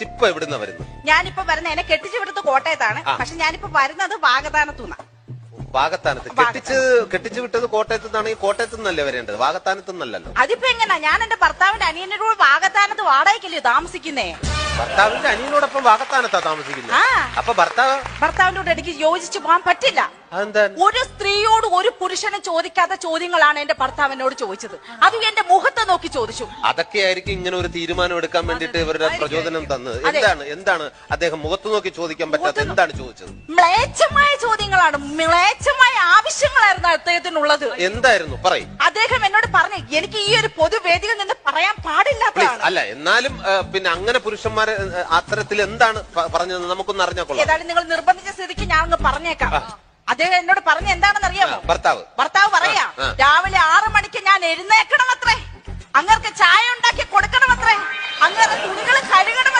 ഇപ്പൊ എവിടുന്ന വരുന്നത്? ഞാനിപ്പോ വരുന്ന എന്നെ കെട്ടിച്ചു വിടുന്നത് കോട്ടയത്താണ്. പക്ഷെ ഞാനിപ്പോ വരുന്നത് വാഗതാനത്തുനിന്നാ. വാഗത്താനത്ത് കെട്ടിച്ചു വിട്ടത് കോട്ടയത്ത് നിന്നാണെങ്കിൽ കോട്ടയത്ത് നിന്നല്ലേ വരേണ്ടത്, വാഗത്താനത്ത് നിന്നല്ലല്ലോ. അതിപ്പോ എങ്ങനാ? ഞാൻ എന്റെ ഭർത്താവിന്റെ അനിയനോട് വാഗത്താനത്ത് വാടകയ്ക്കല്ലേ താമസിക്കുന്നേ. ഭർത്താവിന്റെ അനിയനോടൊപ്പം വാഗത്താനത്താ താമസിക്കുന്നത്. അപ്പൊ ഭർത്താവിനോട് എനിക്ക് യോജിച്ചു പോകാൻ പറ്റില്ല. ഒരു സ്ത്രീയോട് ഒരു പുരുഷനെ ചോദിക്കാത്ത ചോദ്യങ്ങളാണ് എന്റെ ഭർത്താവിനോട് ചോദിച്ചത്. അതും എന്റെ മുഖത്ത് നോക്കി ചോദിച്ചു. അതൊക്കെ ആയിരിക്കും ഇങ്ങനെ ഒരു തീരുമാനം എടുക്കാൻ വേണ്ടിട്ട് ഇവരുടെ പ്രചോദനം തന്നത്. എന്താണ് അദ്ദേഹം മുഖത്ത് നോക്കി ചോദിക്കാൻ പറ്റാത്ത എന്താണ് ചോദിച്ചത്? മ്ലേച്ഛമായ ചോദ്യങ്ങളാണ്, മ്ലേച്ഛമായ ആവശ്യങ്ങളായിരുന്നു അദ്ദേഹത്തിനുള്ളത്. എന്തായിരുന്നു പറയും? അദ്ദേഹം എന്നോട് പറഞ്ഞു, എനിക്ക് ഈ ഒരു പൊതുവേദിയിൽ നിന്ന് പറയാൻ പാടില്ലാത്തതാണ്. അല്ല, എന്നാലും പിന്നെ അങ്ങനെ പുരുഷന്മാരെ അത്തരത്തിൽ എന്താണ് പറഞ്ഞത് നമുക്കൊന്ന് അറിഞ്ഞാൽ കൊള്ളാം. ഏതായാലും നിങ്ങൾ നിർബന്ധിച്ച സ്ഥിതിക്ക് ഞാൻ അങ്ങ് പറഞ്ഞേക്കാം. അദ്ദേഹം എന്നോട് പറഞ്ഞ എന്താണെന്ന് അറിയാമോ? ഭർത്താവ് പറയാ, രാവിലെ 6 മണിക്ക് ഞാൻ എഴുന്നേക്കണം അത്രേ, അങ്ങർക്ക് ചായ ഉണ്ടാക്കി കൊടുക്കണം അത്രേ, അങ്ങനെ തുണികൾ കഴുകണം.